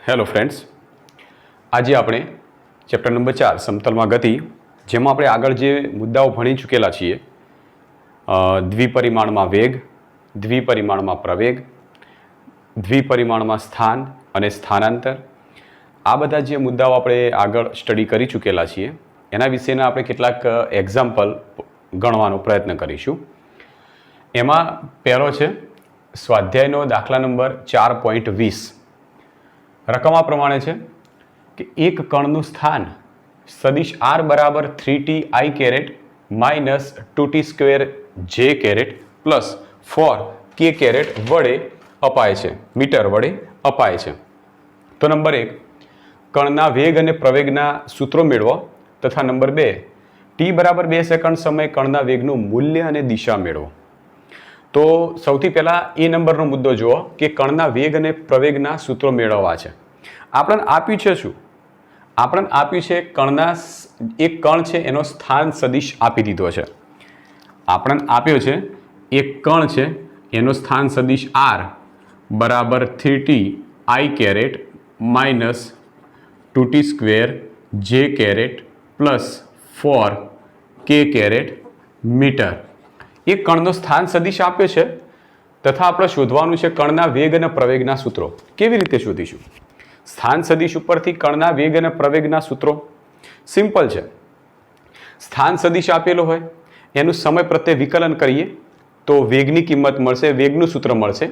Hello friends, આજે આપણે chapter number 4 સમતલમાં ગતિ, જેમાં આપણે આગળ જે મુદ્દાઓ ભણી ચૂકેલા છીએ, દ્વિપરિમાણમાં વેગ, દ્વિપરિમાણમાં પ્રવેગ, દ્વિપરિમાણમાં સ્થાન અને સ્થાનાંતર, આ બધા જે મુદ્દાઓ આપણે આગળ સ્ટડી કરી ચૂકેલા છીએ એના વિશેના આપણે કેટલાક એક્ઝામ્પલ ગણવાનો પ્રયત્ન કરીશું. એમાં પહેલો છે સ્વાધ્યાયનો દાખલા નંબર 4.20. રકમ આ પ્રમાણે છે કે એક કણનું સ્થાન સદિશ r બરાબર 3t i caret minus 2t square j caret plus 4k caret વડે અપાય છે, મીટર વડે અપાય છે. તો નંબર 1, કણના વેગ અને પ્રવેગના સૂત્રો મેળવો તથા નંબર 2, t બરાબર 2 સેકન્ડ સમય કણના વેગનું મૂલ્ય અને દિશા મેળવો. તો સૌથી પહેલાં એ નંબરનો મુદ્દો જુઓ કે કણના વેગ અને પ્રવેગના સૂત્રો મેળવવા છે. આપણને આપ્યું છે શું? આપણને આપ્યું છે એક કણ છે એનો સ્થાન સદિશ આપી દીધો છે. આપણને આપ્યો છે એક કણ છે એનો સ્થાન સદિશ r બરાબર 3t i caret minus 2t square j caret plus 4k caret metre. એક કણનો સ્થાન સદિશ આપ્યો છે તથા આપણે શોધવાનું છે કણના વેગ અને પ્રવેગના સૂત્રો. કેવી રીતે શોધીશું સ્થાન સદિશ ઉપરથી કણના વેગ અને પ્રવેગના સૂત્રો? સિમ્પલ છે. સ્થાન સદિશ આપેલો હોય એનું સમય પ્રત્યે વિકલન કરીએ તો વેગની કિંમત મળશે, વેગનું સૂત્ર મળશે.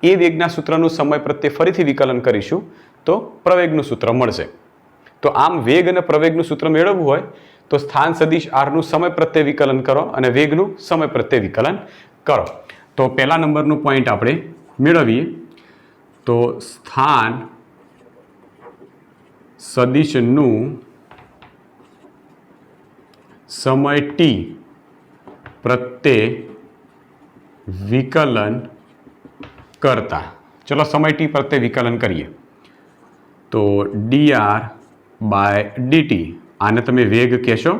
એ વેગના સૂત્રનું સમય પ્રત્યે ફરીથી વિકલન કરીશું તો પ્રવેગનું સૂત્ર મળશે. તો આમ વેગ અને પ્રવેગનું સૂત્ર મેળવવું હોય તો સ્થાન સદિશ rનું સમય પ્રત્યે વિકલન કરો અને વેગનું સમય પ્રત્યે વિકલન કરો. તો પહેલા નંબરનું પોઈન્ટ આપણે મેળવીએ. તો સ્થાન સદિશનું સમય t પ્રત્યે વિકલન કરતા, ચલો સમય t પ્રત્યે વિકલન કરીએ તો dr બાય dt, આને તમે વેગ કહેશો,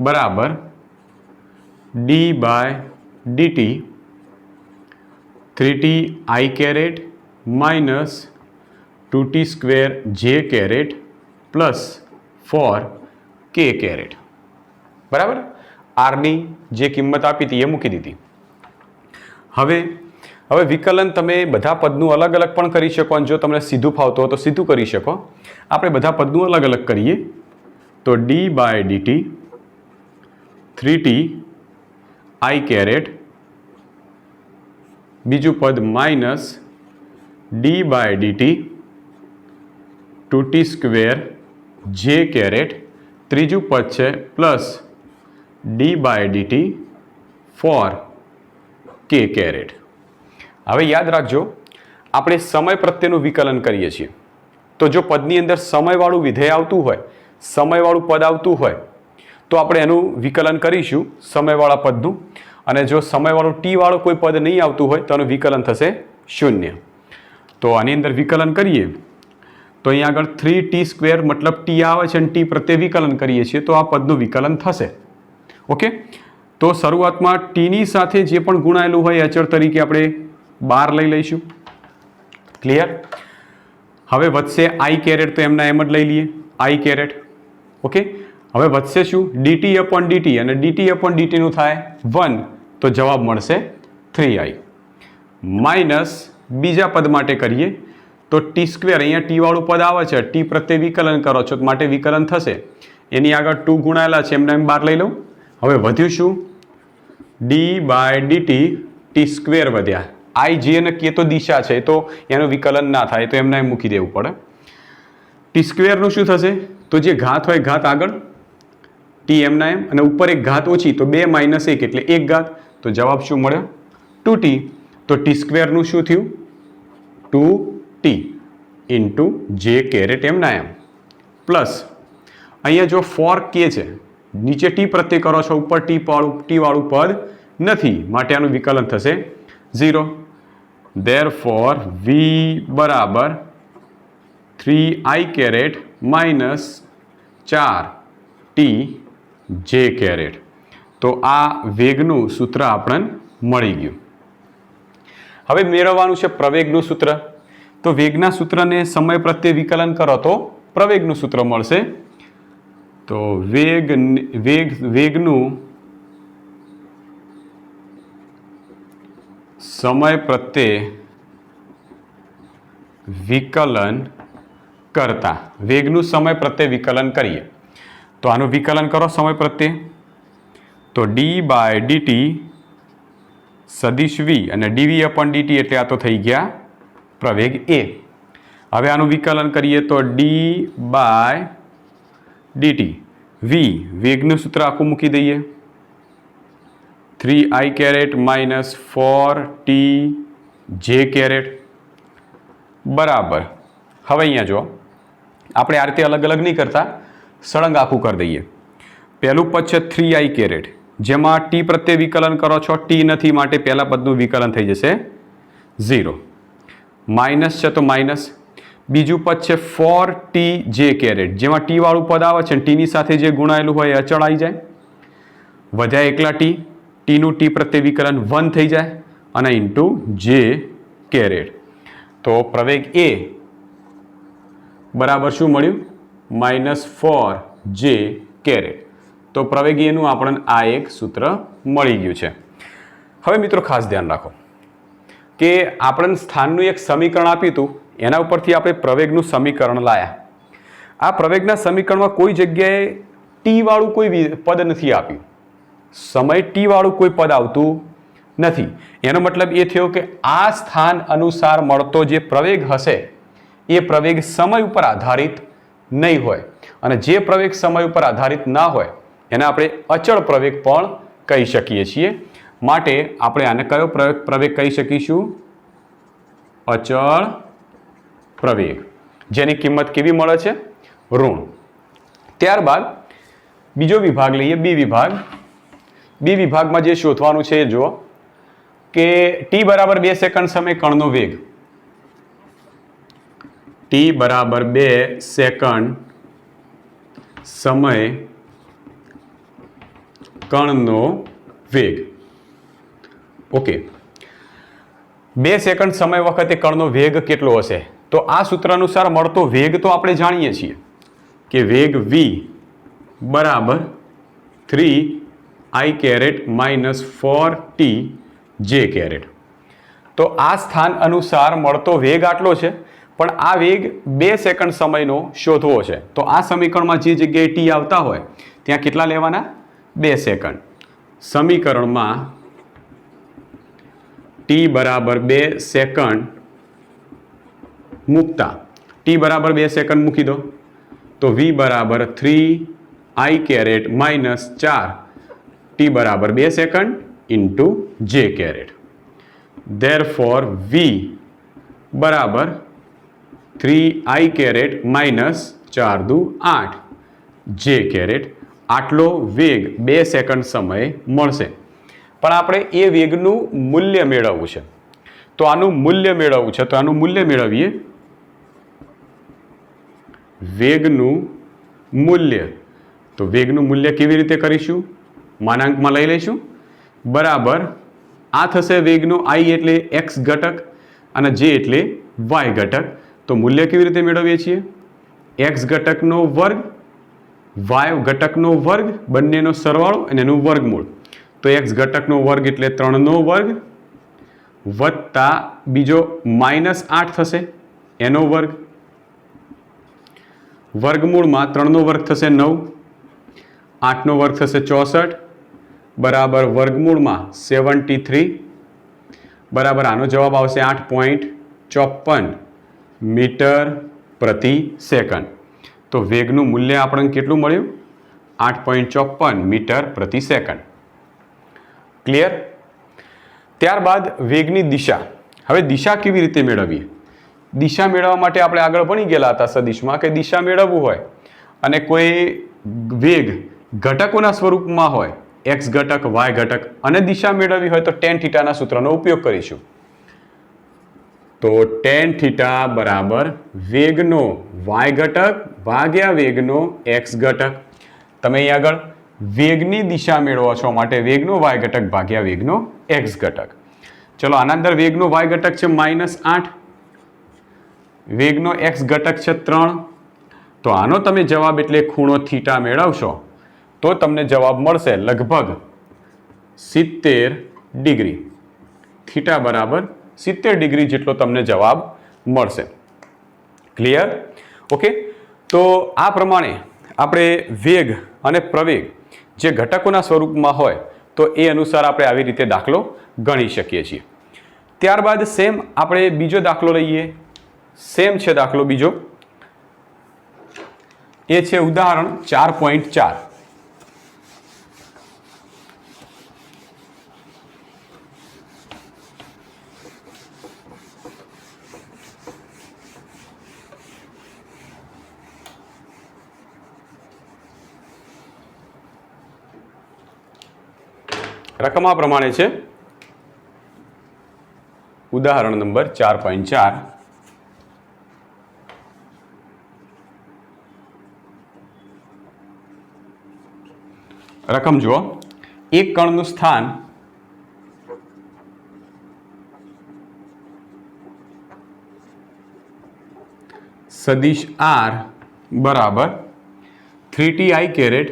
બરાબર d by dt 3t i caret minus 2t square j caret plus 4k caret. બરાબર, આરની જે કિંમત આપી હતી એ મૂકી દીધી. હવે વિકલન તમે બધા પદનું અલગ અલગ પણ કરી શકો અને જો તમને સીધું ફાવતું હોય તો સીધું કરી શકો. આપણે બધા પદનું અલગ અલગ કરીએ તો d by dt 3t i caret, બીજું પદ minus d by dt 2t square j caret, ત્રીજું પદ છે plus d by dt 4k caret. હવે યાદ રાખજો, આપણે સમય પ્રત્યેનું વિકલન કરીએ છીએ તો જો પદની અંદર સમયવાળું વિધેય આવતું હોય, સમયવાળું પદ આવતું હોય તો આપણે એનું વિકલન કરીશું સમયવાળા પદનું, અને જો સમયવાળું t વાળું કોઈ પદ નહીં આવતું હોય તો એનું વિકલન થશે 0. તો આની અંદર વિકલન કરીએ તો અહીંયા આગળ 3t સ્ક્વેર મતલબ t આવે છે અને t પ્રત્યે વિકલન કરીએ છીએ તો આ પદનું વિકલન થશે. ઓકે, તો શરૂઆતમાં tની સાથે જે પણ ગુણાયેલું હોય અચળ તરીકે આપણે બહાર લઈ લઈશું. ક્લિયર? હવે વધશે i કેરેટ, તો એમના એમ જ લઈ લઈએ i કેરેટ. ઓકે, હવે વધશે શું? dt અપોન dt, અને dt અપોન dt નું થાય 1, તો જવાબ મળશે 3i. માઇનસ બીજા પદ માટે કરીએ તો t સ્ક્વેર, અહીંયા t વાળું પદ આવે છે, t પ્રત્યે વિકલન કરો છો માટે વિકલન થશે. એની આગળ 2 ગુણાયેલા છે એમને એમ બહાર લઈ લઉં. હવે વધ્યું શું? d by dt t square વધ્યા. i જે નક્કી તો દિશા છે તો એનું વિકલન ના થાય તો એમને મૂકી દેવું પડે. ટી સ્ક્વેરનું શું થશે? તો જે ઘાત હોય ઘાત આગળ, ટી એમના એમ, અને ઉપર એક ઘાત ઓછી તો 2 માઇનસ 1 એટલે 1 ઘાત, તો જવાબ શું મળ્યો? 2t. તો ટી સ્ક્વેરનું શું થયું? 2t ઇન્ટુ જે કેરેટ એમના એમ પ્લસ અહીંયા જો 4k છે, નીચે ટી પ્રત્યે કરો છો, ઉપર ટી વાળું પદ નથી માટે આનું વિકલન થશે 0. Therefore v બરાબર 3i caret minus 4t j caret. તો આ વેગનું સૂત્ર આપણને મળી ગયું. હવે મેળવવાનું છે પ્રવેગનું સૂત્ર. તો વેગના સૂત્રને સમય પ્રત્યે વિકલન કરો તો પ્રવેગનું સૂત્ર મળશે. તો વેગનું સમય પ્રત્યે વિકલન કરતા વેગનું સમય પ્રત્યે વિકલન કરીએ તો આનું વિકલન કરો સમય પ્રત્યે, તો d/dt સદિશ v અને dv/dt એટલે આ તો થઈ ગયા પ્રવેગ a. હવે આનું વિકલન કરીએ તો d/dt v વેગનું સૂત્ર આખું મૂકી દઈએ, 3i caret minus 4tj caret બરાબર. હવે અહીંયા જો આપણે આ રીતે અલગ અલગ નહીં કરતા, સળંગ આખું કરી દઈએ. પહેલું પદ છે 3i કેરેટ, જેમાં ટી પ્રત્યે વિકલન કરો છો, ટી નથી માટે પહેલા પદનું વિકલન થઈ જશે 0. માઇનસ છે તો માઇનસ. બીજું પદ છે 4tj કેરેટ, જેમાં ટી વાળું પદ આવે છે ટીની સાથે જે ગુણાયેલું હોય એ અચળ આવી જાય. વધ્યા એકલા ટીનું ટી પ્રત્યે વિકલન 1 થઈ જાય અને ઇન્ટુ જે કેરેટ. તો પ્રવેગ એ બરાબર શું મળ્યું? -4j caret. તો પ્રવેગ એનું આપણને આ એક સૂત્ર મળી ગયું છે. હવે મિત્રો ખાસ ધ્યાન રાખો કે આપણને સ્થાનનું એક સમીકરણ આપ્યું હતું, એના ઉપરથી આપણે પ્રવેગનું સમીકરણ લાયા. આ પ્રવેગના સમીકરણમાં કોઈ જગ્યાએ ટી વાળું કોઈ પદ નથી આપ્યું, સમય ટી વાળું કોઈ પદ આવતું નથી. એનો મતલબ એ થયો કે આ સ્થાન અનુસાર મળતો જે પ્રવેગ હશે એ પ્રવેગ સમય ઉપર આધારિત નહીં હોય, અને જે પ્રવેગ સમય ઉપર આધારિત ના હોય એને આપણે અચળ પ્રવેગ પણ કહી શકીએ છીએ. માટે આપણે આને કયો પ્રવેગ કહી શકીશું? અચળ પ્રવેગ, જેની કિંમત કેવી મળે છે? ઋણ. ત્યારબાદ બીજો વિભાગ લઈએ, બી વિભાગ. બી વિભાગમાં જે શોધવાનું છે એ જુઓ કે t બરાબર 2 સેકન્ડ સમય કણનો વેગ, t બરાબર 2 સેકન્ડ સમય કણનો વેગ. ઓકે, 2 સેકન્ડ સમય વખતે કણનો વેગ કેટલો હશે? તો આ સૂત્ર અનુસાર મળતો વેગ તો આપણે જાણીએ છીએ કે વેગ v બરાબર 3i caret minus 4tj caret. તો આ સ્થાન અનુસાર મળતો વેગ આટલો છે, પણ આ વેગ 2 સેકન્ડ સમયનો શોધવો છે. તો આ સમીકરણમાં જે જગ્યાએ ટી આવતા હોય ત્યાં કેટલા લેવાના? 2 સેકન્ડ. સમીકરણમાં ટી બરાબર 2 સેકન્ડ મૂકતા, ટી બરાબર 2 સેકન્ડ મૂકી દો તો v બરાબર 3i કેરેટ માઇનસ 4t બરાબર 2 સેકન્ડ ઇન્ટુ જે કેરેટ. ધેરફોર v બરાબર 3i કેરેટ માઇનસ 4 દુ 8 જે કેરેટ. આટલો વેગ 2 સેકન્ડ સમયે મળશે. પણ આપણે એ વેગનું મૂલ્ય મેળવવું છે. તો આનું મૂલ્ય મેળવવું છે, તો આનું મૂલ્ય મેળવીએ. વેગનું મૂલ્ય, તો વેગનું મૂલ્ય કેવી રીતે કરીશું? માનાંકમાં લઈ લઈશું. બરાબર આ થશે વેગનો i એટલે x ઘટક અને j એટલે y ઘટક. તો મૂલ્ય કેવી રીતે મેળવીએ છીએ? x ઘટકનો વર્ગ, y ઘટકનો વર્ગ, બંનેનો સરવાળો અને એનું વર્ગમૂળ. તો x ઘટકનો વર્ગ એટલે 3નો વર્ગ વત્તા બીજો -8 થશે એનો વર્ગ, વર્ગમૂળમાં 3નો વર્ગ થશે 9, 8નો વર્ગ થશે 64 બરાબર વર્ગમૂળમાં 73 બરાબર આનો જવાબ આવશે 8.54 મીટર પ્રતિ સેકન્ડ. તો વેગનું મૂલ્ય આપણને કેટલું મળ્યું? 8.54 મીટર પ્રતિ સેકન્ડ. ક્લિયર? ત્યારબાદ વેગની દિશા. હવે દિશા કેવી રીતે મેળવીએ? દિશા મેળવવા માટે આપણે આગળ ભણી ગયેલા હતા સદિશમાં કે દિશા મેળવવું હોય અને કોઈ વેગ ઘટકોના સ્વરૂપમાં હોય, x ઘટક, y ઘટક, અને દિશા મેળવવી હોય તો tan થીટાના સૂત્રનો ઉપયોગ કરીશું. તો tan થીટા બરાબર વેગનો y ઘટક ભાગ્યા વેગનો x ઘટક. તમે અહીં આગળ વેગની દિશા મેળવો છો માટે વેગનો y ઘટક ભાગ્યા વેગનો x ઘટક. ચલો આના અંદર વેગનો y ઘટક છે -8 વેગનો એક્સ ઘટક છે 3, તો આનો તમે જવાબ એટલે ખૂણો થીટા મેળવશો તો તમને જવાબ મળશે લગભગ 70 ડિગ્રી. થીટા બરાબર 70 ડિગ્રી જેટલો તમને જવાબ મળશે. ક્લિયર? ઓકે. તો આ પ્રમાણે આપણે વેગ અને પ્રવેગ જે ઘટકોના સ્વરૂપમાં હોય તો એ અનુસાર આપણે આવી રીતે દાખલો ગણી શકીએ છીએ. ત્યારબાદ સેમ આપણે બીજો દાખલો લઈએ. સેમ છે દાખલો બીજો, એ છે ઉદાહરણ 4.4. રકમ આ પ્રમાણે છે. ઉદાહરણ નંબર 4.4. રકમ જુઓ. એક કણનું સ્થાન સદિશ r બરાબર 3ti caret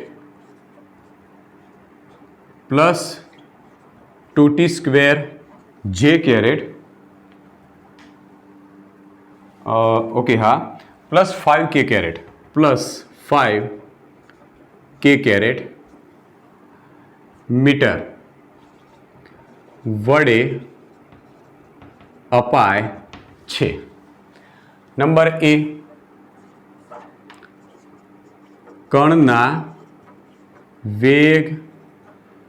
plus 2t square j caret, okay હા, plus 5k caret plus 5k caret metre વડે અપાય છે. નંબર એ, કણના વેગ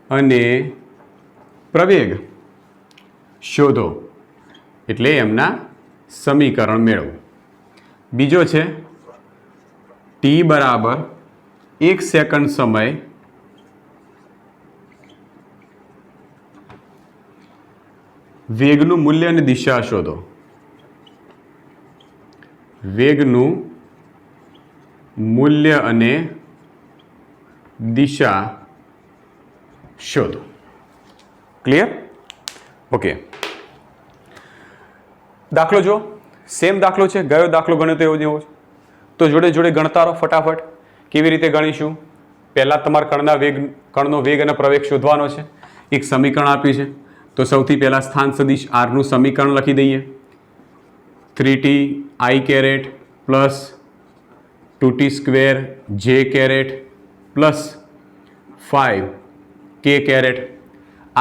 અને પ્રવેગ શોધો, એટલે એમના સમીકરણ મેળવો. બીજો છે t બરાબર 1 સેકન્ડ સમય વેગનું મૂલ્ય અને દિશા શોધો. વેગનું મૂલ્ય અને દિશા શોધો. ક્લિયર? ઓકે. દાખલો જો સેમ દાખલો છે, ગયો દાખલો ગણ્યો તો એવો જ એવો છે. તો જોડે જોડે ગણતા રહો ફટાફટ. કેવી રીતે ગણીશું? પહેલાં તમારે કણનો વેગ અને પ્રવેગ શોધવાનો છે. એક સમીકરણ આપ્યું છે, તો સૌથી પહેલાં સ્થાન સદિશ આરનું સમીકરણ લખી દઈએ. 3ti caret plus 2t square j caret plus 5k caret.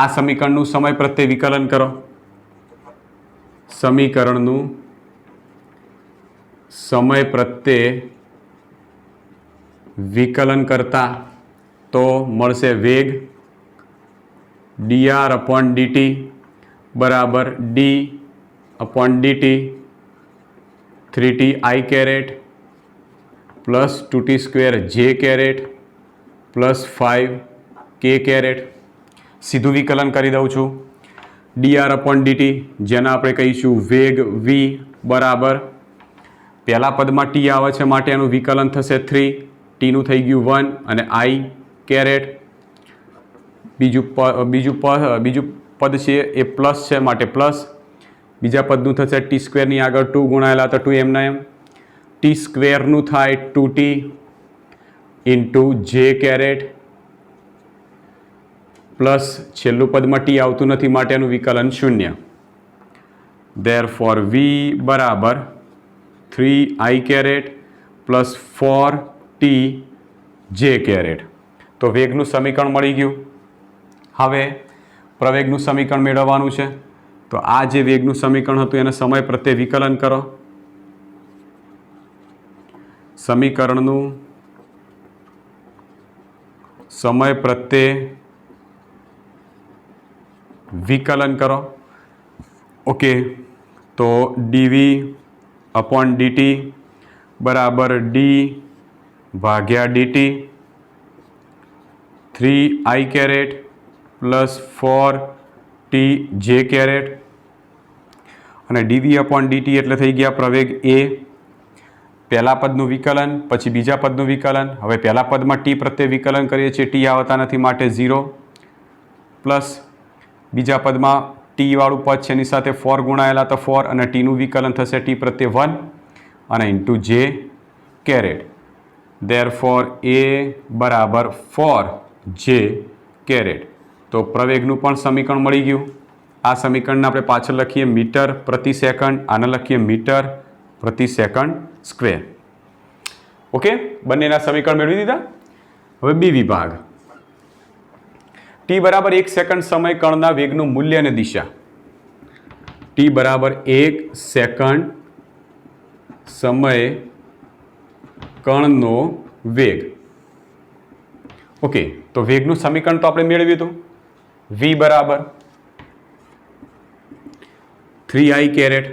આ સમીકરણનું સમય પ્રત્યે વિકલન કરો. સમીકરણનું સમય પ્રત્યે વિકલન કરતા તો મળશે વેગ dr/dt બરાબર d/dt 3ti caret plus 2t square j caret plus 5k caret. સીધું વિકલન કરી દઉં છું. dr/dt જેના આપણે કહીશું વેગ v બરાબર પહેલા પદમાં t આવે છે માટે એનું વિકલન થશે 3, tનું થઈ ગયું 1 અને i કેરેટ. બીજું પદ છે એ પ્લસ છે માટે પ્લસ. બીજા પદનું થશે ટી સ્ક્વેરની આગળ 2 ગુણાયેલા તો 2 એમના એમ. ટી સ્ક્વેરનું થાય 2t ઇન્ટુ જે કેરેટ પ્લસ છેલ્લું પદમાં ટી આવતું નથી માટે એનું વિકલન 0. ધેરફોર v બરાબર 3i કેરેટ પ્લસ 4t જે કેરેટ. તો વેગનું સમીકરણ મળી ગયું. હવે પ્રવેગનું સમીકરણ મેળવવાનું છે. તો આ જે વેગનું સમીકરણ હતું એને સમય પ્રત્યે વિકલન કરો. સમીકરણનું સમય પ્રત્યે વિકલન કરો. ઓકે. તો dv/dt બરાબર d/dt 3i caret plus 4t જે કેરેટ અને dv/dt એટલે થઈ ગયા પ્રવેગ a. પહેલા પદનું વિકલન પછી બીજા પદનું વિકલન. હવે પહેલા પદમાં t પ્રત્યે વિકલન કરીએ છીએ, t આવતા નથી માટે 0 પ્લસ બીજા પદમાં t વાળું પદ છે એની સાથે 4 ગુણાયેલા તો 4 અને tનું વિકલન થશે t પ્રત્યે 1. અને ઇન્ટુ જે કેરેટ. ધેરફોર એ બરાબર 4 જે કેરેટ. તો પ્રવેગનું પણ સમીકરણ મળી ગયું. આ સમીકરણને આપણે પાછળ લખીએ મીટર પ્રતિ સેકન્ડ, આને લખીએ મીટર પ્રતિ સેકન્ડ સ્ક્વેર. ઓકે, બંનેના સમીકરણ મેળવી દીધા. હવે બી વિભાગ. ટી બરાબર 1 સેકન્ડ સમય કણના વેગનું મૂલ્ય અને દિશા. ટી બરાબર 1 સેકન્ડ સમય કણનો વેગ. ઓકે, તો વેગનું સમીકરણ તો આપણે મેળવ્યું હતું. v બરાબર 3i કેરેટ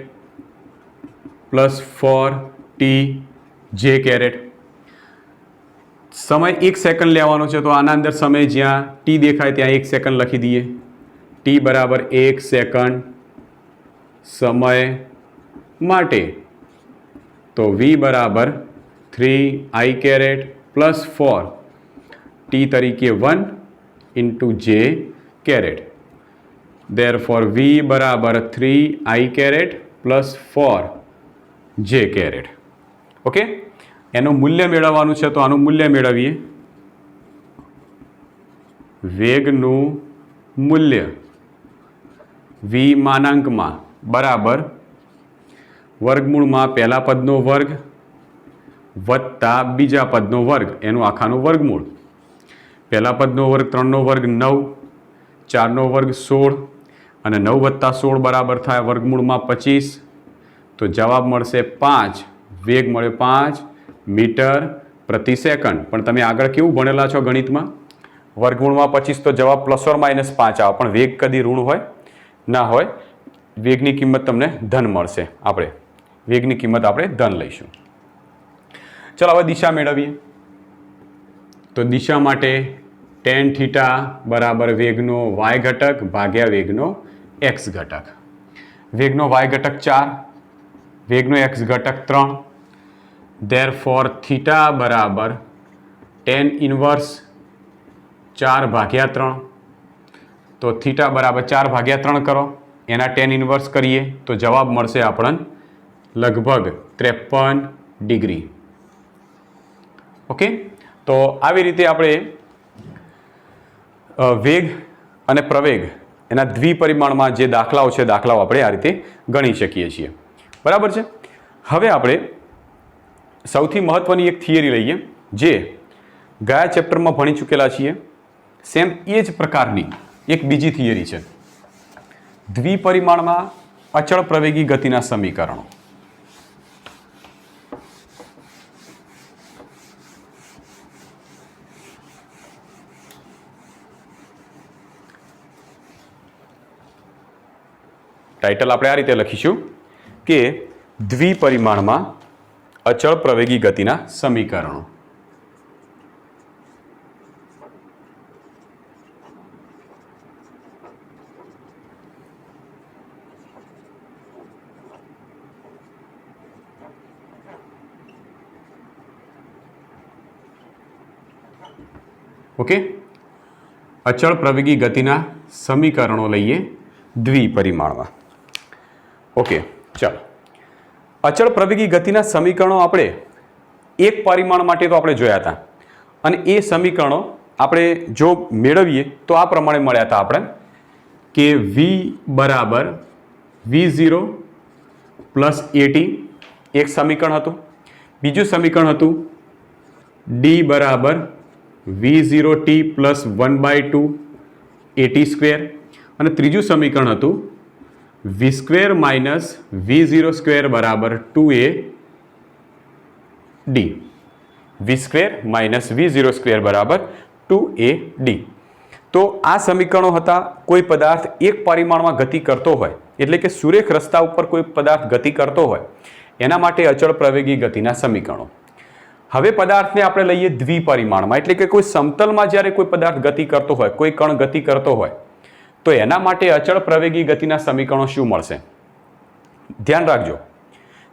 પ્લસ 4t જે કેરેટ. સમય 1 સેકન્ડ લેવાનો છે, તો આના અંદર સમય જ્યાં ટી દેખાય ત્યાં 1 સેકન્ડ લખી દઈએ. ટી બરાબર 1 સેકન્ડ સમય માટે. તો v બરાબર 3i કેરેટ પ્લસ 4t તરીકે 1 ઇન્ટુ જે કેરેટ. ધેરફોર v બરાબર 3i કેરેટ પ્લસ 4 જે કેરેટ. ઓકે, એનું મૂલ્ય મેળવવાનું છે, તો આનું મૂલ્ય મેળવીએ. વેગનું મૂલ્ય v માનાંકમાં બરાબર વર્ગમૂળમાં પહેલા પદનો વર્ગ વત્તા બીજા પદનો વર્ગ, એનું આખાનું વર્ગમૂળ. પહેલા પદનો વર્ગ 3નો વર્ગ 9, 4નો વર્ગ 16 અને 9 વત્તા 16 બરાબર થાય વર્ગમૂળમાં 25. તો જવાબ મળશે 5. વેગ મળે 5 મીટર પ્રતિ સેકન્ડ. પણ તમે આગળ કેવું ભણેલા છો ગણિતમાં? વર્ગમૂળમાં 25 તો જવાબ પ્લસ ઓર માઇનસ 5 આવે, પણ વેગ કદી ઋણ હોય ના હોય. વેગની કિંમત તમને ધન મળશે. આપણે વેગની કિંમત આપણે ધન લઈશું. ચલો હવે દિશા મેળવીએ. તો દિશા માટે tan થીટા બરાબર વેગનો y ઘટક ભાગ્યા વેગનો x ઘટક. વેગનો y ઘટક 4, વેગનો x ઘટક 3. ધેરફોર થીટા બરાબર tan ઇન્વર્સ 4 ભાગ્યા 3. તો થીટા બરાબર 4 ભાગ્યા 3 કરો, એના tan ઇન્વર્સ કરીએ તો જવાબ મળશે આપણને લગભગ 53 ડિગ્રી. ઓકે, તો આવી રીતે આપણે વેગ અને પ્રવેગ એના દ્વિપરિમાણમાં જે દાખલાઓ છે, દાખલાઓ આપણે આ રીતે ગણી શકીએ છીએ. બરાબર છે. હવે આપણે સૌથી મહત્વની એક થિયરી લઈએ, જે ગયા ચેપ્ટરમાં ભણી ચૂકેલા છીએ. સેમ એ જ પ્રકારની એક બીજી થિયરી છે, દ્વિપરિમાણમાં અચળ પ્રવેગી ગતિના સમીકરણો. ટાઇટલ આપણે આ રીતે લખીશું કે દ્વિપરિમાણમાં અચળ પ્રવેગી ગતિના સમીકરણો. ઓકે, અચળ પ્રવેગી ગતિના સમીકરણો લઈએ દ્વિપરિમાણમાં. ઓકે, ચાલો. અચળ પ્રવેગી ગતિના સમીકરણો આપણે એક પરિમાણ માટે તો આપણે જોયા હતા, અને એ સમીકરણો આપણે જો મેળવીએ તો આ પ્રમાણે મળ્યા હતા આપણે, કે v બરાબર v0 પ્લસ at એક સમીકરણ હતું. બીજું સમીકરણ હતું d બરાબર v0t પ્લસ 1/2 at સ્ક્વેર. અને ત્રીજું સમીકરણ હતું v square minus v0 square બરાબર 2ad. v square minus v0 square બરાબર 2ad. તો આ સમીકરણો હતા. કોઈ પદાર્થ એક પરિમાણમાં ગતિ કરતો હોય, એટલે કે સુરેખ રસ્તા ઉપર કોઈ પદાર્થ ગતિ કરતો હોય, એના માટે અચળ પ્રવેગી ગતિના સમીકરણો. હવે પદાર્થને આપણે લઈએ દ્વિપરિમાણમાં, એટલે કે કોઈ સમતલમાં જ્યારે કોઈ પદાર્થ ગતિ કરતો હોય, કોઈ કણ ગતિ કરતો હોય, તો એના માટે અચળ પ્રવેગી ગતિના સમીકરણો શું મળશે? ધ્યાન રાખજો,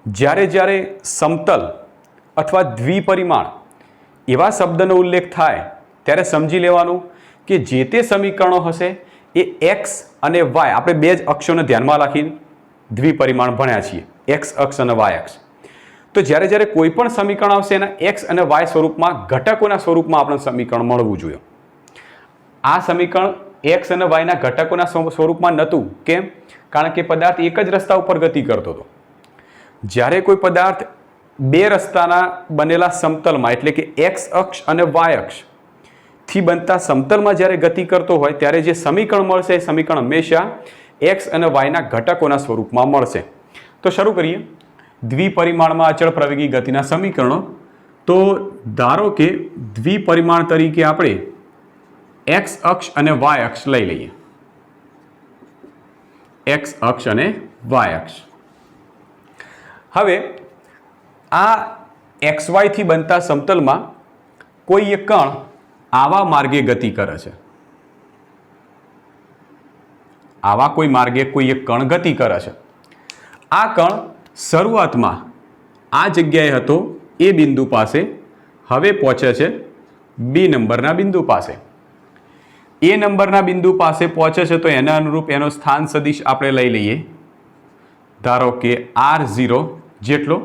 જ્યારે સમતલ અથવા દ્વિપરિમાણ એવા શબ્દનો ઉલ્લેખ થાય ત્યારે સમજી લેવાનું કે જે તે સમીકરણો હશે એ x અને y, આપણે બે જ અક્ષોને ધ્યાનમાં રાખીને દ્વિપરિમાણ ભણ્યા છીએ, x અક્ષ અને y અક્ષ. તો જ્યારે જ્યારે કોઈ પણ સમીકરણ આવશે એના એક્સ અને વાય સ્વરૂપમાં ઘટકોના સ્વરૂપમાં આપણે સમીકરણ મળવું જોઈએ. આ સમીકરણ એક્સ અને વાયના ઘટકોના સ્વરૂપમાં નહોતું. કેમ? કારણ કે પદાર્થ એક જ રસ્તા ઉપર ગતિ કરતો હતો. જ્યારે કોઈ પદાર્થ બે રસ્તાના બનેલા સમતલમાં એટલે કે એક્સ અક્ષ અને વાય અક્ષ થી બનતા સમતલમાં જ્યારે ગતિ કરતો હોય ત્યારે જે સમીકરણ મળશે એ સમીકરણ હંમેશા એક્સ અને વાયના ઘટકોના સ્વરૂપમાં મળશે. તો શરૂ કરીએ દ્વિપરિમાણમાં અચળ પ્રવેગી ગતિના સમીકરણો. તો ધારો કે દ્વિપરિમાણ તરીકે આપણે એક્સ અક્ષ અને વાય અક્ષ લઈ લઈએ. એક્સ અક્ષ અને વાય અક્ષ. હવે આ એક્સ વાયથી બનતા સમતલમાં કોઈ એક કણ આવા માર્ગે ગતિ કરે છે. આવા કોઈ માર્ગે કોઈ એક કણ ગતિ કરે છે. આ કણ શરૂઆતમાં આ જગ્યાએ હતો એ બિંદુ પાસે, હવે પહોંચે છે બી નંબરના બિંદુ પાસે. એ નંબરના બિંદુ પાસે પહોંચે છે તો એના અનુરૂપ એનો સ્થાન સદિશ આપણે લઈ લઈએ. ધારો કે R0 જેટલો,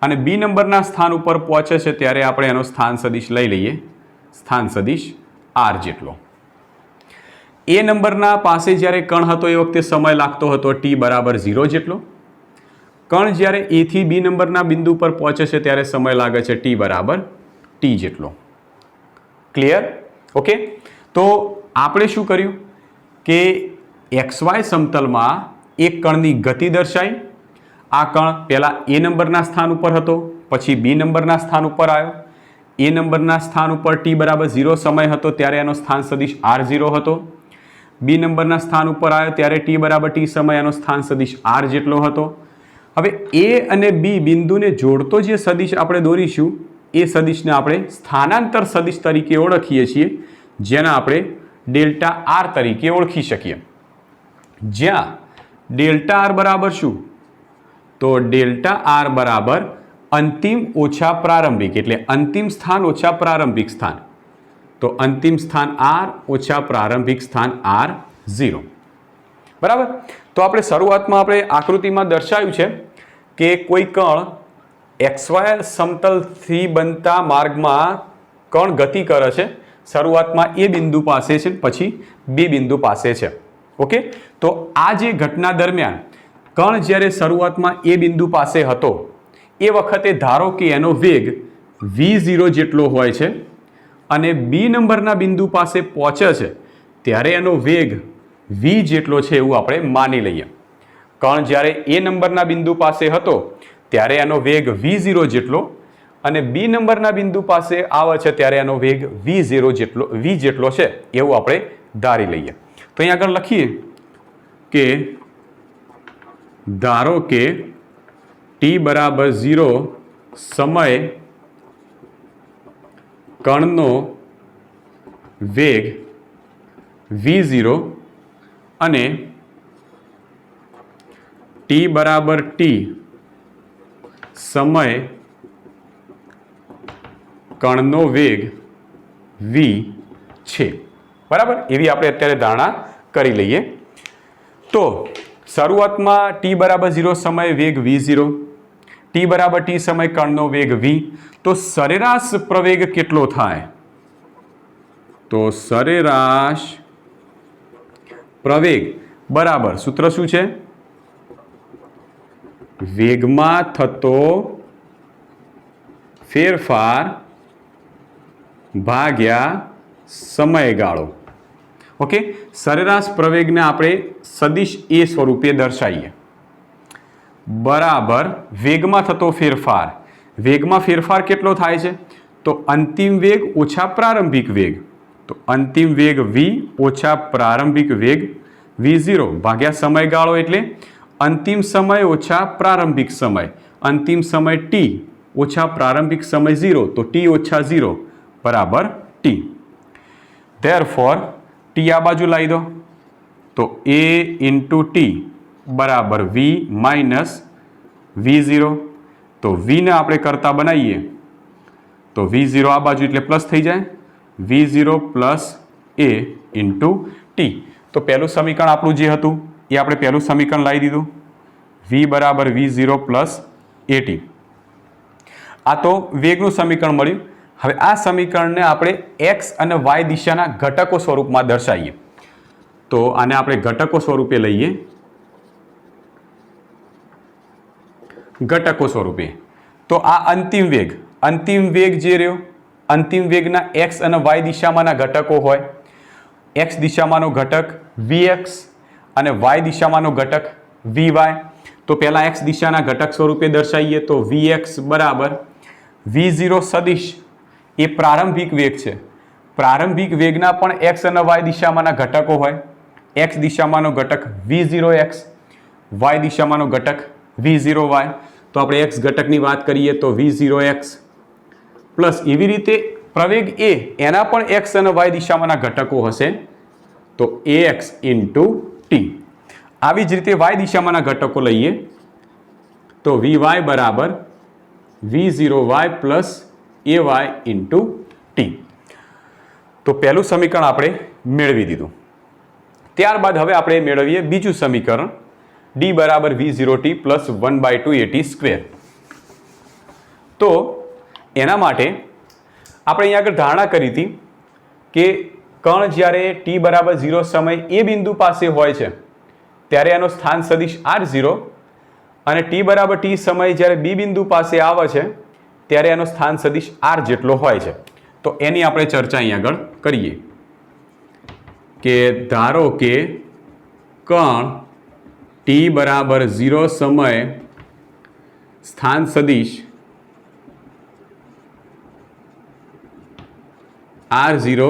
અને બી નંબરના સ્થાન ઉપર પહોંચે છે ત્યારે આપણે એનો સ્થાન સદિશ લઈ લઈએ, સ્થાન સદિશ R જેટલો. એ નંબરના પાસે જ્યારે કણ હતો એ વખતે સમય લાગતો હતો t બરાબર 0 જેટલો. કણ જ્યારે એ થી બી નંબરના બિંદુ પર પહોંચે છે ત્યારે સમય લાગે છે t બરાબર t જેટલો. ક્લિયર? ઓકે. તો આપણે શું કર્યું કે XY સમતલમાં એક કણની ગતિ દર્શાવી. આ કણ પહેલાં એ નંબરના સ્થાન ઉપર હતો, પછી બી નંબરના સ્થાન ઉપર આવ્યો. એ નંબરના સ્થાન ઉપર t બરાબર 0 સમય હતો ત્યારે એનો સ્થાન સદિશ R0 હતો. બી નંબરના સ્થાન ઉપર આવ્યો ત્યારે t બરાબર t સમય એનો સ્થાન સદિશ R જેટલો હતો. હવે એ અને બી બિંદુને જોડતો જે સદિશ આપણે દોરીશું એ સદિશને આપણે સ્થાનાંતર સદિશ તરીકે ઓળખીએ છીએ, જેને આપણે ડેલ્ટા આર તરીકે ઓળખી શકીએ. જ્યાં ડેલ્ટા આર બરાબર શું? તો ડેલ્ટા આર બરાબર અંતિમ ઓછા પ્રારંભિક, એટલે અંતિમ સ્થાન ઓછા પ્રારંભિક સ્થાન. તો અંતિમ સ્થાન R ઓછા પ્રારંભિક સ્થાન R0. બરાબર. તો આપણે શરૂઆતમાં આપણે આકૃતિમાં દર્શાવ્યું છે કે કોઈ કણ XY સમતલથી બનતા માર્ગમાં કણ ગતિ કરે છે. શરૂઆતમાં એ બિંદુ પાસે છે, પછી બી બિંદુ પાસે છે. ઓકે. તો આ જે ઘટના દરમિયાન કણ જ્યારે શરૂઆતમાં એ બિંદુ પાસે હતો એ વખતે ધારો કે એનો વેગ v0 જેટલો હોય છે, અને બી નંબરના બિંદુ પાસે પહોંચે છે ત્યારે એનો વેગ v જેટલો છે એવું આપણે માની લઈએ. કણ જ્યારે એ નંબરના બિંદુ પાસે હતો ત્યારે એનો વેગ v0 જેટલો, અને બી નંબરના બિંદુ પાસે આવે છે ત્યારે એનો વેગ v જેટલો છે એવું આપણે ધારી લઈએ. તો અહીં આગળ લખીએ કે ધારો કે t બરાબર 0 સમયે કણનો વેગ v0 અને t બરાબર t સમયે કણનો વેગ v છે. બરાબર. એવી આપણે અત્યારે ધારણા કરી લઈએ. તો શરૂઆતમાં t બરાબર 0 સમયે વેગ v0, t બરાબર t સમયે કણનો વેગ v. તો સરેરાશ પ્રવેગ કેટલો થાય? તો સરેરાશ પ્રવેગ બરાબર સૂત્ર શું છે? વેગમાં થતો ફેરફાર ભાગ્યા સમયગાળો. ઓકે. સરેરાશ પ્રવેગને આપણે સદિશ એ સ્વરૂપે દર્શાવીએ. બરાબર વેગમાં થતો ફેરફાર. વેગમાં ફેરફાર કેટલો થાય છે? તો અંતિમ વેગ ઓછા પ્રારંભિક વેગ. તો અંતિમ વેગ v ઓછા પ્રારંભિક વેગ v0 ભાગ્યા સમયગાળો, એટલે અંતિમ સમય ઓછા પ્રારંભિક સમય. અંતિમ સમય t ઓછા પ્રારંભિક સમય 0, તો t ઓછા 0 બરાબર t. ધેરફોર t આ બાજુ લાવી દો તો a ઇન્ટુ t બરાબર v માઇનસ v0. તો v ને આપણે કરતા બનાવીએ તો v0 આ બાજુ એટલે પ્લસ થઈ જાય, v0 plus a into t. તો પહેલું સમીકરણ આપણું જે હતું એ આપણે પહેલું સમીકરણ લાવી દીધું, v બરાબર v0 પ્લસ at. આ તો વેગનું સમીકરણ મળ્યું. હવે આ સમીકરણને આપણે એક્સ અને વાય દિશાના ઘટકો સ્વરૂપમાં દર્શાવીએ. તો આને આપણે ઘટકો સ્વરૂપે લઈએ. ઘટકો સ્વરૂપે તો આ અંતિમ વેગ જે રહ્યો, અંતિમ વેગના એક્સ અને વાય દિશામાંના ઘટકો હોય. એક્સ દિશામાંનો ઘટક vx અને વાય દિશામાંનો ઘટક vy. તો પહેલા એક્સ દિશાના ઘટક સ્વરૂપે દર્શાવીએ તો vx બરાબર v0 સદિશ એ પ્રારંભિક વેગ છે. પ્રારંભિક વેગના પણ એક્સ અને વાય દિશામાંના ઘટકો હોય. એક્સ દિશામાંનો ઘટક v0x, વાય દિશામાંનો ઘટક v0y. તો આપણે એક્સ ઘટકની વાત કરીએ તો v0x પ્લસ એવી રીતે પ્રવેગ એ એના પણ એક્સ અને વાય દિશામાંના ઘટકો હશે તો ax ઇન્ટુ t. આવી જ રીતે વાય દિશામાંના ઘટકો લઈએ તો vy બરાબર v0y plus ay into t. તો પહેલું સમીકરણ આપણે મેળવી દીધું. ત્યારબાદ હવે આપણે મેળવીએ બીજું સમીકરણ d બરાબર v0t પ્લસ 1/2 at સ્ક્વેર. તો એના માટે આપણે અહીંયા આગળ ધારણા કરી હતી કે કણ જ્યારે t બરાબર 0 સમય એ બિંદુ પાસે હોય છે ત્યારે એનો સ્થાન સદિશ r0 અને t બરાબર t સમય જ્યારે b બિંદુ પાસે આવે છે ત્યારે એનો સ્થાન સદિશ r જેટલો હોય છે. તો એની આપણે ચર્ચા અહીં આગળ કરીએ કે ધારો કે કણ t બરાબર 0 સમયે સ્થાન સદિશ r0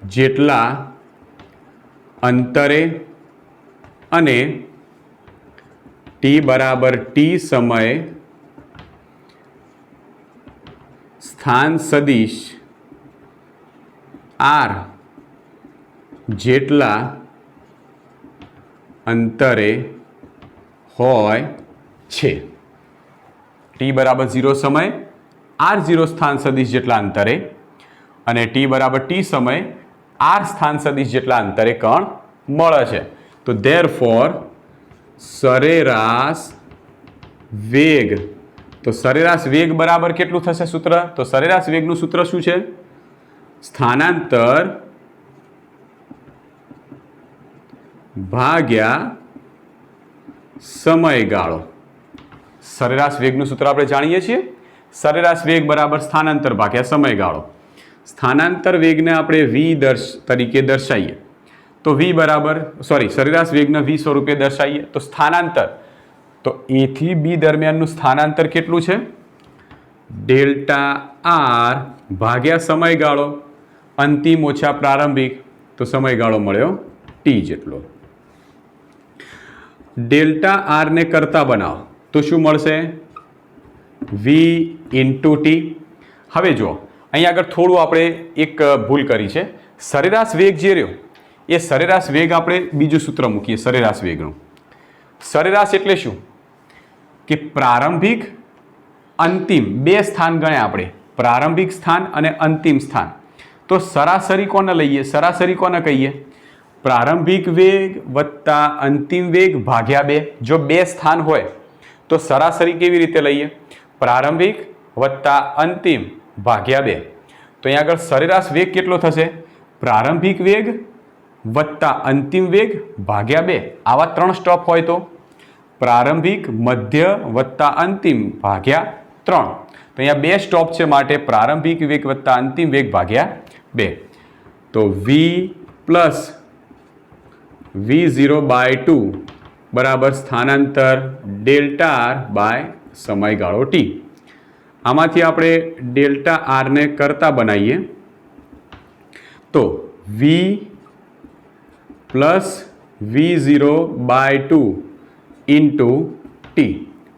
જેટલા અંતરે અને t બરાબર t સમયે સ્થાન સદિશ r જેટલા અંતરે હોય છે. t બરાબર 0 સમયે r0 સ્થાન સદિશ જેટલા અંતરે અને t બરાબર t સમયે r સ્થાન સદિશ જેટલા અંતરે કણ મળે છે. તો ધેરફોર સરેરાશ વેગ, તો સરેરાશ વેગ બરાબર કેટલું થશે સૂત્ર? તો સરેરાશ વેગનું સૂત્ર શું છે? સ્થાનાંતર ભાગ્યા સમયગાળો. સરેરાશ વેગનું સૂત્ર આપણે જાણીએ છીએ. સરેરાશ વેગ બરાબર સ્થાનાંતર ભાગ્યા સમયગાળો. સ્થાનાંતર વેગને આપણે v તરીકે દર્શાવીએ તો v બરાબર સરેરાશ વેગને v સ્વરૂપે દર્શાવીએ તો સ્થાનાંતર, તો a થી b દરમિયાનનું સ્થાનાંતર કેટલું છે? ડેલ્ટા r ભાગ્યા સમયગાળો. અંતિમ ઓછા પ્રારંભિક, તો સમયગાળો મળ્યો t જેટલો. ડેલ્ટા r ને કરતા બનાવો તો શું મળશે? v into t. હવે જુઓ અહીંયા આગળ થોડું આપણે એક ભૂલ કરી છે. સરેરાશ વેગ જે રહ્યો એ સરેરાશ વેગ આપણે બીજું સૂત્ર મૂકીએ સરેરાશ વેગનું. સરેરાશ એટલે શું કે પ્રારંભિક અંતિમ બે સ્થાન ગણ્યા આપણે, પ્રારંભિક સ્થાન અને અંતિમ સ્થાન. તો સરાસરી કોને લઈએ? સરાસરી કોને કહીએ? પ્રારંભિક વેગ વત્તા અંતિમ વેગ ભાગ્યા 2. જો બે સ્થાન હોય તો સરાસરી કેવી રીતે લઈએ? પ્રારંભિક વત્તા અંતિમ ભાગ્યા 2. તો અહીંયા આગળ સરેરાશ વેગ કેટલો થશે? પ્રારંભિક વેગ વત્તા અંતિમ વેગ ભાગ્યા 2. આવા 3 સ્ટોપ હોય તો પ્રારંભિક, મધ્ય વત્તા અંતિમ ભાગ્યા 3. તો અહીંયા 2 સ્ટોપ છે માટે પ્રારંભિક વેગ વત્તા અંતિમ વેગ ભાગ્યા 2. તો v પ્લસ v0/2 બરાબર સ્થાનાંતર ડેલ્ટા r બાય સમયગાળો t. આમાંથી આપણે ડેલ્ટા r ને કરતા બનાવીએ તો v plus v0/2 into t.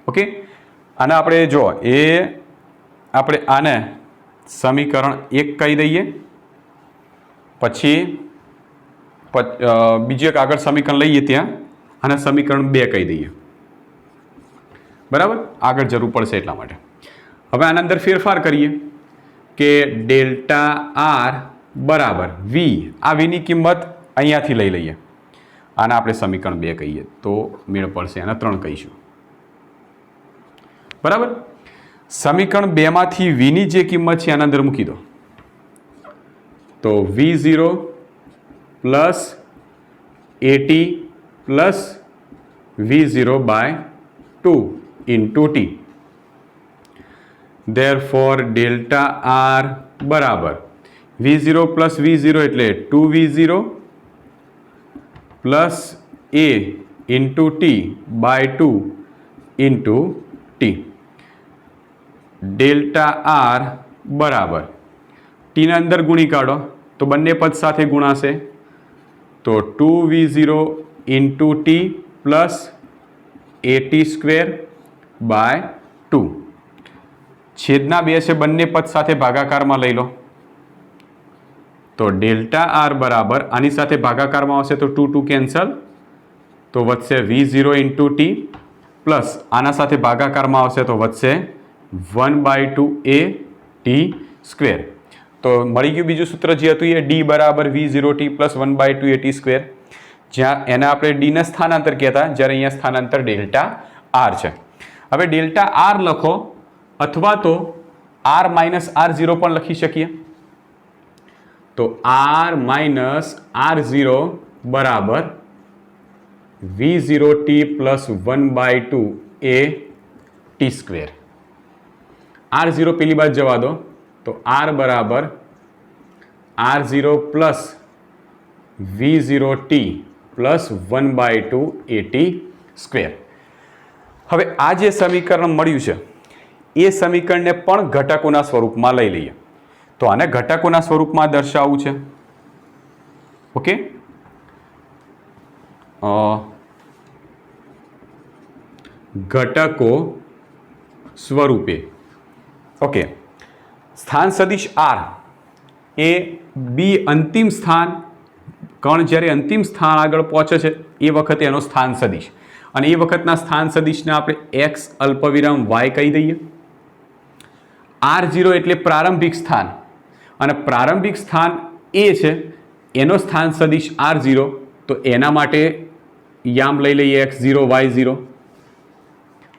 Okay, આને આપણે જો આપણે આને સમીકરણ 1 કહી દઈએ, પછી બીજું એક આગળ સમીકરણ લઈએ ત્યાં આને સમીકરણ 2 કહી દઈએ. બરાબર, આગળ જરૂર પડશે એટલા માટે. હવે આના અંદર ફેરફાર કરીએ કે ડેલ્ટા r બરાબર v, આ v ની કિંમત અહીંયાથી લઈ લઈએ. આને આપણે સમીકરણ 2 કહીએ તો મેળ પડશે, આને 3 કહીશું. બરાબર, સમીકરણ 2 માંથી વીની જે કિંમત છે એના અંદર મૂકી દો તો V0 plus a t plus V0/2 into t. Therefore delta r બરાબર V0 પ્લસ V0 એટલે 2V0 plus a into T/2 into t. Delta r બરાબર ટીના અંદર ગુણી કાઢો તો બંને પદ સાથે ગુણાશે તો 2V0 into T plus AT²/2. છેદના 2 છે બંને પદ સાથે ભાગાકારમાં લઈ લો તો ડેલ્ટા આર બરાબર આની સાથે ભાગાકારમાં આવશે તો 2 2 કેન્સલ તો વધશે V0 ઇન્ટુ ટી પ્લસ આના સાથે ભાગાકારમાં આવશે તો વધશે 1/2 AT². તો મળી ગયું બીજું સૂત્ર જે હતું એ D બરાબર V0T પ્લસ 1/2 AT², જ્યાં એના આપણે ડીને સ્થાનાંતર કહેતા, જ્યારે અહીંયા સ્થાનાંતર ડેલ્ટા આર છે. હવે ડેલ્ટા આર લખો અથવા તો R માઇનસ R0 પણ લખી શકીએ. તો R માઇનસ R0 બરાબર V0T પ્લસ 1/2 AT². R0 પેલી બાજુ જવા દો તો R બરાબર R0 plus V0T plus 1/2 AT². હવે આ જે સમીકરણ મળ્યું છે એ સમીકરણને પણ ઘટકોના સ્વરૂપમાં લઈ લઈએ. તો આને ઘટકોના સ્વરૂપમાં દર્શાવવું છે. ઓકે, ઘટકો સ્વરૂપે. ઓકે, સ્થાન સદિશ આર એ બી અંતિમ સ્થાન, કણ જ્યારે અંતિમ સ્થાન આગળ પહોંચે છે એ વખતે એનો સ્થાન સદિશ, અને એ વખતના સ્થાન સદિશને આપણે એક્સ અલ્પવિરામ વાય કહી દઈએ. R0 એટલે પ્રારંભિક સ્થાન, અને પ્રારંભિક સ્થાન એ છે એનો સ્થાન સદિશ R0, તો એના માટે યામ લઈ લઈએ x0 y0.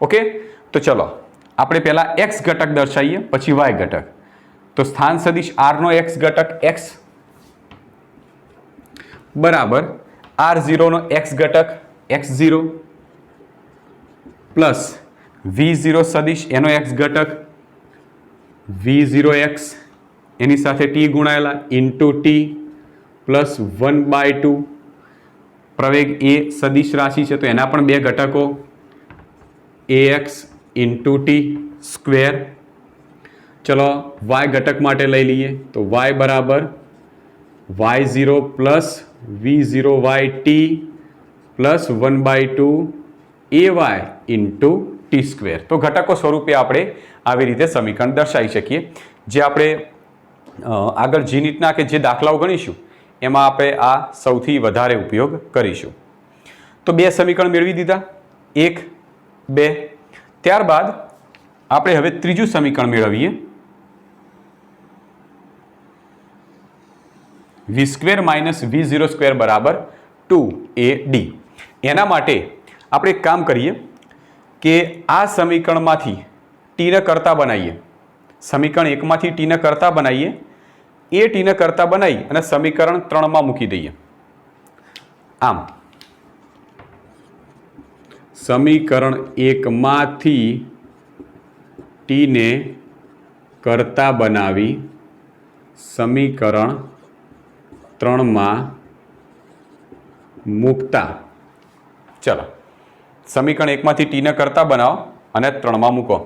ઓકે, તો ચલો આપણે પહેલા x ઘટક દર્શાવીએ પછી y ઘટક. તો સ્થાન સદિશ R નો x ઘટક x બરાબર R0 નો x ઘટક x0 પ્લસ V0 સદિશ એનો x ઘટક V0x એની સાથે t ગુણાયેલા ઇન્ટુ ટી પ્લસ 1/2. પ્રવેગ એ સદિશ રાશિ છે તો એના પણ બે ઘટકો AX ઇન્ટુ T². ચલો y ઘટક માટે લઈ લઈએ તો y બરાબર Y0 plus V0YT plus 1/2 AY into T². તો ઘટકો સ્વરૂપે આપણે આવી રીતે સમીકરણ દર્શાવી શકીએ, જે આપણે આગળ જીનીટના કે જે દાખલાઓ ગણીશું એમાં આપણે આ સૌથી વધારે ઉપયોગ કરીશું. તો બે સમીકરણ મેળવી દીધા, 1 2. ત્યારબાદ આપણે હવે ત્રીજું સમીકરણ મેળવીએ, V² માઇનસ V0² બરાબર 2AD. એના માટે આપણે એક કામ કરીએ કે આ સમીકરણમાંથી ટીને કરતા બનાવીએ, સમીકરણ 1 માંથી ટીને કરતા બનાવીએ, એ ટીને કરતા બનાવી અને સમીકરણ 3 માં મૂકી દઈએ. આમ સમીકરણ 1 માંથી ટીને કરતા બનાવી સમીકરણ 3 માં મૂકતા. ચલો સમીકરણ 1 માંથી ટીને કરતા બનાવો અને 3 માં મૂકો.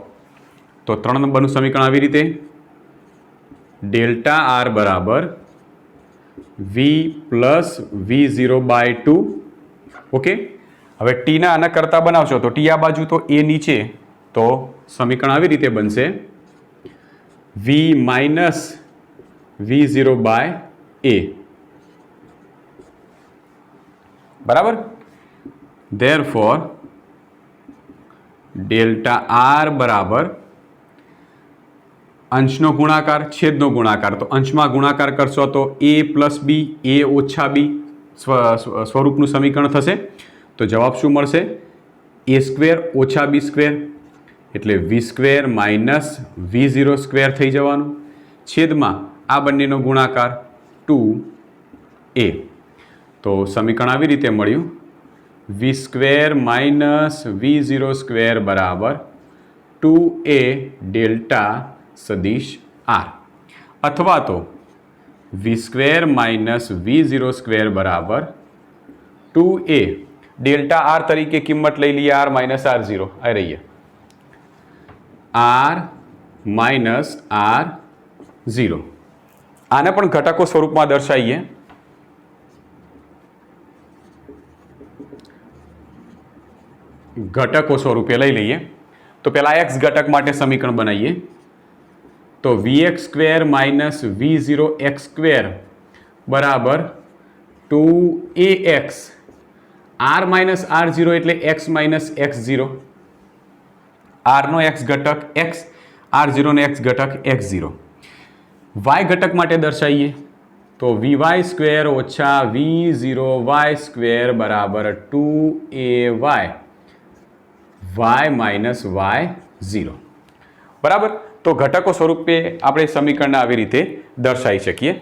તો 3 નંબરનું સમીકરણ આવી રીતે ડેલ્ટા આર બરાબર V પ્લસ V0/2. ઓકે, હવે ટીના આના કરતા બનાવશો તો ટી આ બાજુ તો એ નીચે, તો સમીકરણ આવી રીતે બનશે V માઇનસ V0/A. બરાબર. Therefore ડેલ્ટા આર બરાબર અંશનો ગુણાકાર છેદનો ગુણાકાર. તો અંશમાં ગુણાકાર કરશો તો a પ્લસ બી, a ઓછા બી સ્વરૂપનું સમીકરણ થશે. તો જવાબ શું મળશે? A² ઓછા B², એટલે વી સ્ક્વેર માઇનસ V0 સ્ક્વેર થઈ જવાનું, છેદમાં આ બંનેનો ગુણાકાર 2a. તો સમીકરણ આવી રીતે મળ્યું, વી સ્ક્વેર માઇનસ V0 સ્ક્વેર બરાબર 2a ડેલ્ટા સદિશ r, અથવા તો વી સ્ક્વેર માઇનસ V0 સ્ક્વેર બરાબર 2a ડેલ્ટા r તરીકે કિંમત લઈ લઈએ, r માઇનસ r0 આ રહીએ, r માઇનસ r0. આને પણ ઘટકો સ્વરૂપમાં દર્શાવીએ. ઘટકો સ્વરૂપે લઈ લઈએ તો પહેલા x ઘટક માટે સમીકરણ બનાવીએ. તો vx square minus V0 x square બરાબર 2ax, r માઇનસ r0 એટલે x માઇનસ x0, r નો x ઘટક x, r0 નો x ઘટક x0. y ઘટક માટે દર્શાવીએ તો vy સ્ક્વેર ઓછા V0y સ્ક્વેર બરાબર 2ay, y માઇનસ y0. બરાબર. તો ઘટકો સ્વરૂપે આપણે સમીકરણને આવી રીતે દર્શાવી શકીએ.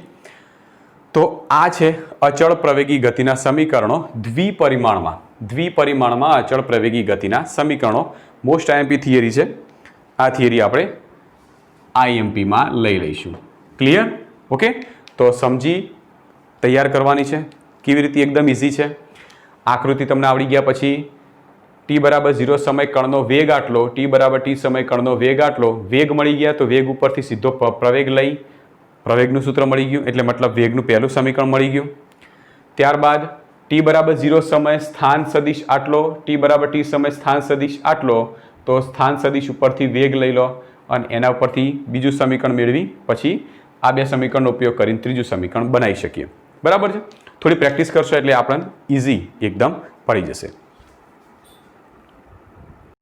તો આ છે અચળ પ્રવેગી ગતિના સમીકરણો દ્વિપરિમાણમાં અચળ પ્રવેગી ગતિના સમીકરણો. મોસ્ટ આઈએમપી થિયરી છે. આ થિયરી આપણે આઈએમપીમાં લઈ લઈશું. ક્લિયર? ઓકે. તો સમજી તૈયાર કરવાની છે. કેવી રીતે? એકદમ ઇઝી છે. આકૃતિ તમને આવડી ગયા પછી t બરાબર 0 સમય કણનો વેગ આટલો, t બરાબર t સમય કણનો વેગ આટલો, વેગ મળી ગયા તો વેગ ઉપરથી સીધો પ્રવેગ લઈ પ્રવેગનું સૂત્ર મળી ગયું, એટલે મતલબ વેગનું પહેલું સમીકરણ મળી ગયું. ત્યારબાદ t બરાબર 0 સમય સ્થાન સદિશ આટલો, t બરાબર t સમય સ્થાન સદિશ આટલો, તો સ્થાન સદિશ ઉપરથી વેગ લઈ લો અને એના ઉપરથી બીજું સમીકરણ મેળવી પછી આ બે સમીકરણનો ઉપયોગ કરીને ત્રીજું સમીકરણ બનાવી શકીએ. બરાબર છે. થોડી પ્રેક્ટિસ કરશો એટલે આપણને ઇઝી એકદમ પડી જશે.